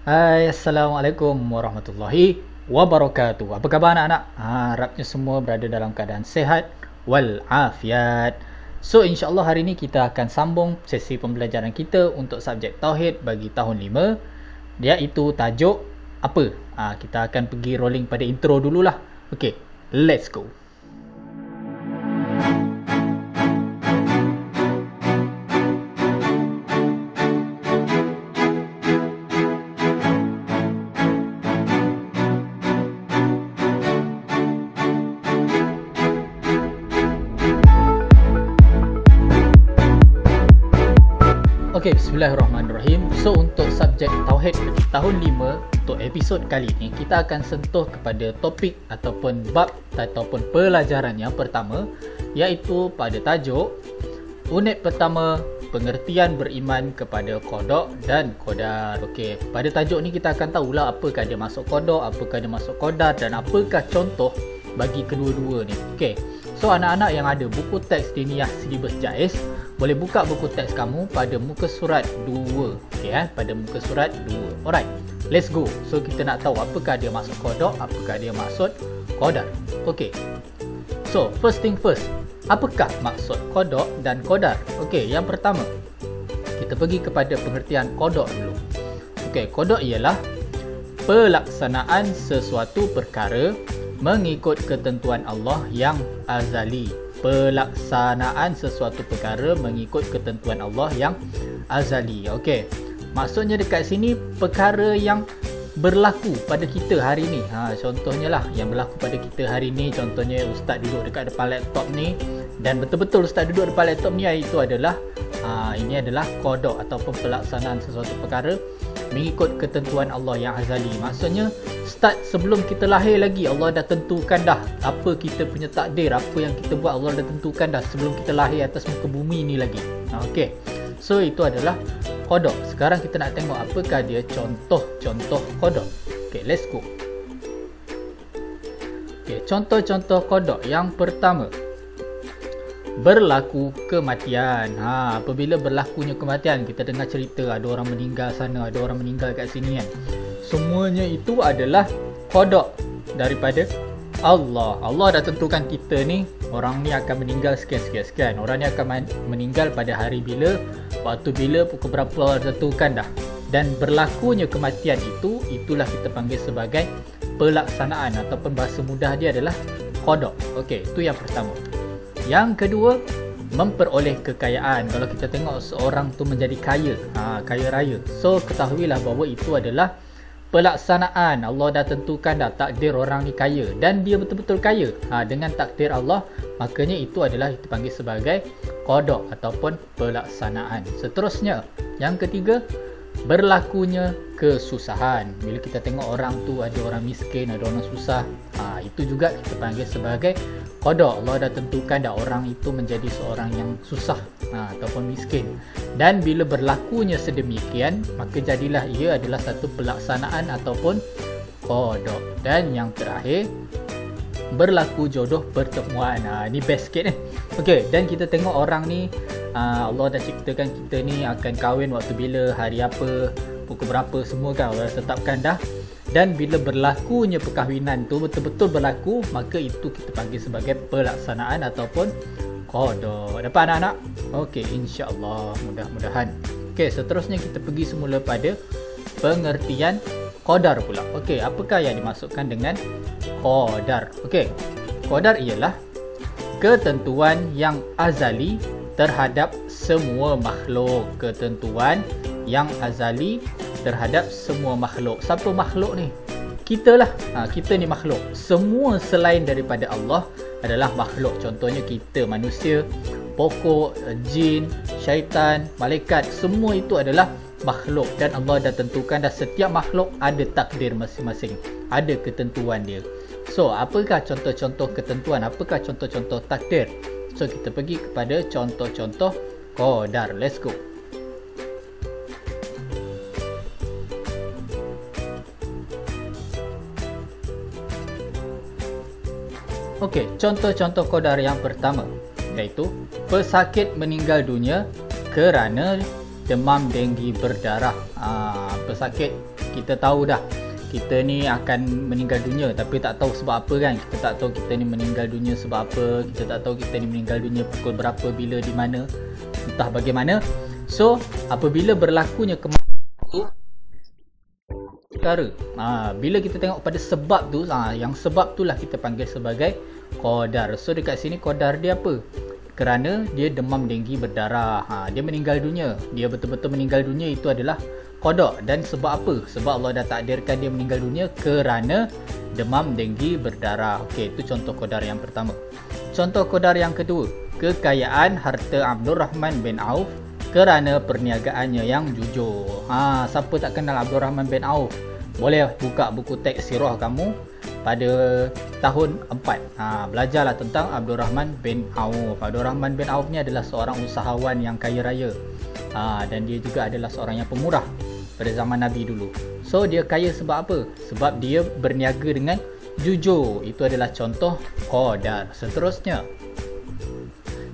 Hai, Assalamualaikum warahmatullahi wabarakatuh. Apa khabar anak-anak? Harapnya semua berada dalam keadaan sehat walafiat. So, insyaAllah hari ini kita akan sambung sesi pembelajaran kita untuk subjek Tauhid bagi tahun 5, iaitu tajuk apa? Kita akan pergi rolling pada intro dululah. Okay, let's go. Okey, bismillahirrahmanirrahim. So, untuk subjek Tauhid tahun 5, untuk episod kali ini, kita akan sentuh kepada topik ataupun bab ataupun pelajaran yang pertama, iaitu pada tajuk unit pertama, pengertian beriman kepada qada dan qadar. Okey, pada tajuk ni kita akan tahulah apakah dia masuk qada, apakah dia masuk qadar dan apakah contoh bagi kedua-dua ni. Okey. So, anak-anak yang ada buku teks Diniyah Silibus JAIZ, boleh buka buku teks kamu pada muka surat 2. Okey, pada muka surat 2. Alright, let's go. So, kita nak tahu apakah dia maksud qada, apakah dia maksud qadar. Okey. So, first thing first, apakah maksud qada dan qadar? Okey, yang pertama, kita pergi kepada pengertian qada dulu. Okey, qada ialah pelaksanaan sesuatu perkara mengikut ketentuan Allah yang azali. Pelaksanaan sesuatu perkara mengikut ketentuan Allah yang azali. Okey. Maksudnya dekat sini perkara yang berlaku pada kita hari ni. Contohnya lah yang berlaku pada kita hari ni, contohnya ustaz duduk dekat depan laptop ni dan betul-betul ustaz duduk depan laptop ni, itu adalah ini adalah qada ataupun pelaksanaan sesuatu perkara mengikut ketentuan Allah yang azali. Maksudnya start sebelum kita lahir lagi Allah dah tentukan dah apa kita punya takdir, apa yang kita buat Allah dah tentukan dah sebelum kita lahir atas muka bumi ni lagi. Okey. So itu adalah qada. Sekarang kita nak tengok apakah dia contoh-contoh qada. Okey, let's go. Okey, contoh-contoh qada. Yang pertama, berlaku kematian. Apabila berlakunya kematian, kita dengar cerita ada orang meninggal sana, ada orang meninggal kat sini kan. Semuanya itu adalah qada daripada Allah. Allah dah tentukan kita ni, orang ni akan meninggal sekian-sekian. Orang ni akan meninggal pada hari bila, waktu bila, pukul berapa Allah dah tentukan dah. Dan berlakunya kematian itu, itulah kita panggil sebagai pelaksanaan ataupun bahasa mudah dia adalah qada. Okey, itu yang pertama. Yang kedua, memperoleh kekayaan. Kalau kita tengok seorang tu menjadi kaya, kaya raya, so ketahuilah bahawa itu adalah pelaksanaan. Allah dah tentukan dah takdir orang ni kaya dan dia betul-betul kaya dengan takdir Allah, makanya itu adalah kita panggil sebagai qada ataupun pelaksanaan. Seterusnya, yang ketiga, berlakunya kesusahan. Bila kita tengok orang tu ada orang miskin, ada orang susah, itu juga kita panggil sebagai qada. Allah dah tentukan dah orang itu menjadi seorang yang susah ataupun miskin. Dan bila berlakunya sedemikian, maka jadilah ia adalah satu pelaksanaan ataupun qada. Dan yang terakhir, berlaku jodoh pertemuan. Ni best sikit ni. Okey, dan kita tengok orang ni, Allah dah ciptakan kita ni akan kahwin waktu bila, hari apa, pukul berapa, semua kan Allah tetapkan dah. Dan bila berlakunya perkahwinan tu betul-betul berlaku, maka itu kita panggil sebagai pelaksanaan ataupun qada. Dapat anak-anak? Okey, insya-Allah, mudah-mudahan. Okey, seterusnya kita pergi semula pada pengertian qadar pula. Okey, apakah yang dimaksudkan dengan qadar? Okey, qadar ialah ketentuan yang azali terhadap semua makhluk. Ketentuan yang azali terhadap semua makhluk. Siapa makhluk ni? Kita lah. Kita ni makhluk. Semua selain daripada Allah adalah makhluk. Contohnya kita manusia, pokok, jin, syaitan, malaikat, semua itu adalah makhluk. Dan Allah dah tentukan dah setiap makhluk ada takdir masing-masing, ada ketentuan dia. So, apakah contoh-contoh ketentuan? Apakah contoh-contoh takdir? So, kita pergi kepada contoh-contoh qadar. Let's go. Okey, contoh-contoh qadar yang pertama, iaitu pesakit meninggal dunia kerana demam denggi berdarah. Pesakit kita tahu dah kita ni akan meninggal dunia, tapi tak tahu sebab apa kan. Kita tak tahu kita ni meninggal dunia sebab apa, kita tak tahu kita ni meninggal dunia pukul berapa, bila, di mana, entah bagaimana. So apabila berlakunya kematian perkara, bila kita tengok pada sebab tu, yang sebab tu lah kita panggil sebagai qadar. So dekat sini qadar dia apa? Kerana dia demam denggi berdarah, dia meninggal dunia, dia betul-betul meninggal dunia, itu adalah qada. Dan sebab apa? Sebab Allah dah takdirkan dia meninggal dunia kerana demam denggi berdarah. Okey, itu contoh qadar yang pertama. Contoh qadar yang kedua, kekayaan harta Abdul Rahman bin Auf kerana perniagaannya yang jujur. Siapa tak kenal Abdul Rahman bin Auf? Boleh buka buku teks sirah kamu pada tahun 4. Belajarlah tentang Abdul Rahman bin Auf. Abdul Rahman bin Auf ni adalah seorang usahawan yang kaya raya, dan dia juga adalah seorang yang pemurah pada zaman Nabi dulu. So dia kaya sebab apa? Sebab dia berniaga dengan jujur. Itu adalah contoh qadar. Seterusnya,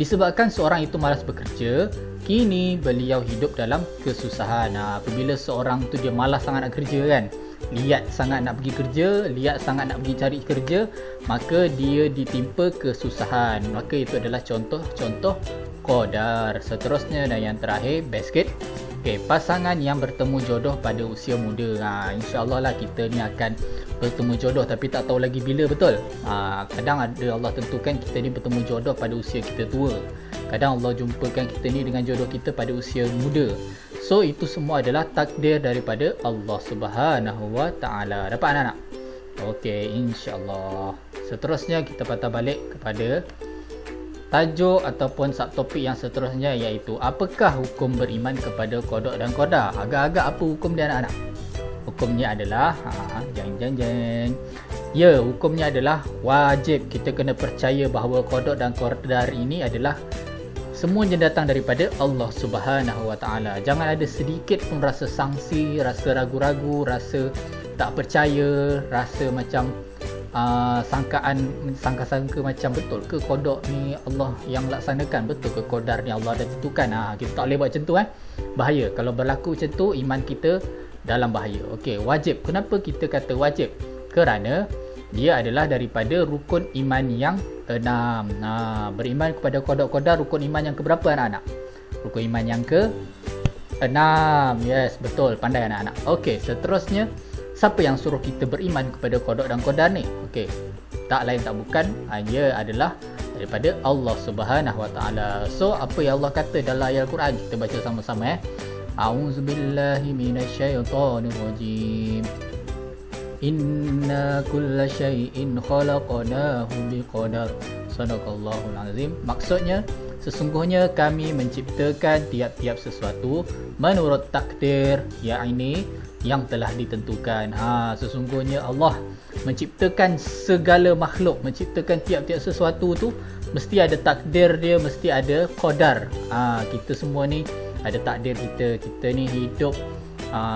disebabkan seorang itu malas bekerja, kini beliau hidup dalam kesusahan. Apabila seorang tu dia malas sangat nak kerja kan, liat sangat nak pergi kerja, liat sangat nak pergi cari kerja, maka dia ditimpa kesusahan. Maka itu adalah contoh-contoh qadar. Seterusnya dan yang terakhir, basket. Pasangan yang bertemu jodoh pada usia muda. InsyaAllah lah kita ni akan bertemu jodoh, tapi tak tahu lagi bila betul. Kadang ada Allah tentukan kita ni bertemu jodoh pada usia kita tua, kadang Allah jumpakan kita ni dengan jodoh kita pada usia muda. So itu semua adalah takdir daripada Allah Subhanahu Wa Taala. Dapat anak-anak? Okey, insya-Allah. Seterusnya kita patah balik kepada tajuk ataupun subtopik yang seterusnya, iaitu apakah hukum beriman kepada qada dan qadar. Agak-agak apa hukum dia anak-anak? Hukumnya adalah ya, hukumnya adalah wajib. Kita kena percaya bahawa qada dan qadar ini adalah semuanya datang daripada Allah Subhanahu Wa Taala. Jangan ada sedikit pun rasa sangsi, rasa ragu-ragu, rasa tak percaya, rasa macam sangka-sangka macam betul ke qada ni Allah yang laksanakan, betul ke qadar ni Allah dah tentukan. Kita tak boleh buat macam tu bahaya. Kalau berlaku macam tu, iman kita dalam bahaya. Okey, wajib. Kenapa kita kata wajib? Kerana dia adalah daripada rukun iman yang 6. Beriman kepada qada-qadar rukun iman yang keberapa anak-anak? Rukun iman yang ke-6. Yes, betul, pandai anak-anak. Okey, seterusnya, siapa yang suruh kita beriman kepada qada dan qadar ni? Okey, tak lain tak bukan, ia adalah daripada Allah Subhanahu Wa Taala. So apa yang Allah kata dalam ayat Al-Quran? Kita baca sama-sama. A'udzubillahi minasyaitonirrajim. Inna kulla syai'in khalaqnahu biqadar. Sadaqallahul azim. Maksudnya, sesungguhnya kami menciptakan tiap-tiap sesuatu menurut takdir, yakni yang telah ditentukan. Sesungguhnya Allah menciptakan segala makhluk, menciptakan tiap-tiap sesuatu tu mesti ada takdir dia, mesti ada qadar. Kita semua ni ada takdir kita. Kita ni hidup,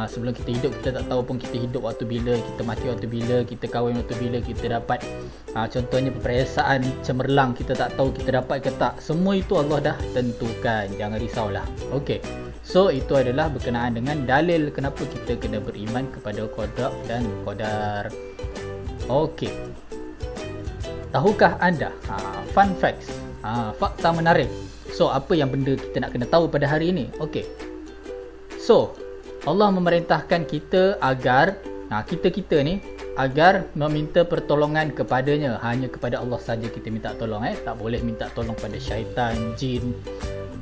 sebelum kita hidup kita tak tahu pun kita hidup waktu bila, kita mati waktu bila, kita kahwin waktu bila, kita dapat contohnya perayaan cemerlang, kita tak tahu kita dapat ke tak. Semua itu Allah dah tentukan. Jangan risaulah. Okey, so itu adalah berkenaan dengan dalil kenapa kita kena beriman kepada qada dan qadar. Okey, tahukah anda fun facts, fakta menarik. So apa yang benda kita nak kena tahu pada hari ini? Okey, so Allah memerintahkan kita agar kita ni agar meminta pertolongan kepadanya. Hanya kepada Allah saja kita minta tolong. Tak boleh minta tolong pada syaitan, jin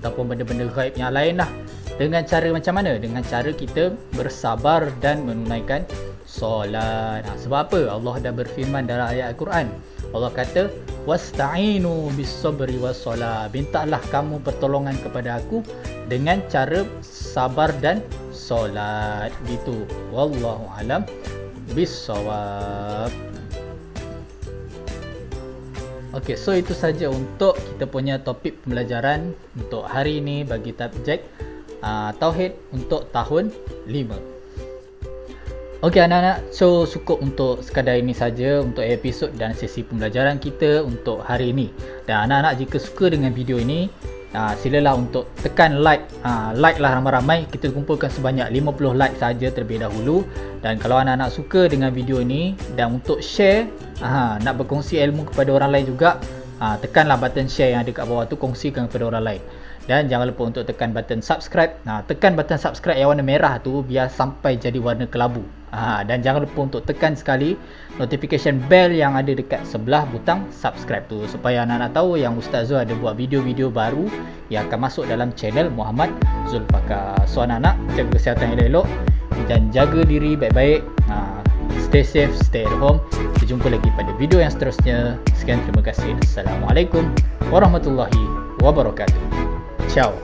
ataupun benda-benda ghaib yang lain lah. Dengan cara macam mana? Dengan cara kita bersabar dan menunaikan solat. Sebab apa? Allah dah berfirman dalam ayat Al-Quran. Allah kata, wasta'inu bis-sabri was-salat. Mintalah kamu pertolongan kepada aku dengan cara sabar dan solat. Gitu. Wallahu alam bis-shawab. Okey, so itu saja untuk kita punya topik pembelajaran untuk hari ini bagi subjek Tauhid untuk tahun 5. Okey anak-anak, so cukup untuk sekadar ini saja untuk episod dan sesi pembelajaran kita untuk hari ini. Dan anak-anak jika suka dengan video ini, silalah untuk tekan like. Like lah ramai-ramai, kita kumpulkan sebanyak 50 like saja terlebih dahulu. Dan kalau anak-anak suka dengan video ini dan untuk share, nak berkongsi ilmu kepada orang lain juga, tekanlah button share yang ada kat bawah tu, kongsikan kepada orang lain. Dan jangan lupa untuk tekan button subscribe. Tekan button subscribe yang warna merah tu biar sampai jadi warna kelabu. Dan jangan lupa untuk tekan sekali notification bell yang ada dekat sebelah butang subscribe tu, supaya anak-anak tahu yang Ustaz Zul ada buat video-video baru yang akan masuk dalam channel Muhammad Zulfaqar. So anak-anak, jaga kesihatan elok-elok dan jaga diri baik-baik. Stay safe, stay at home. Kita jumpa lagi pada video yang seterusnya. Sekian, terima kasih. Assalamualaikum warahmatullahi wabarakatuh. Ciao.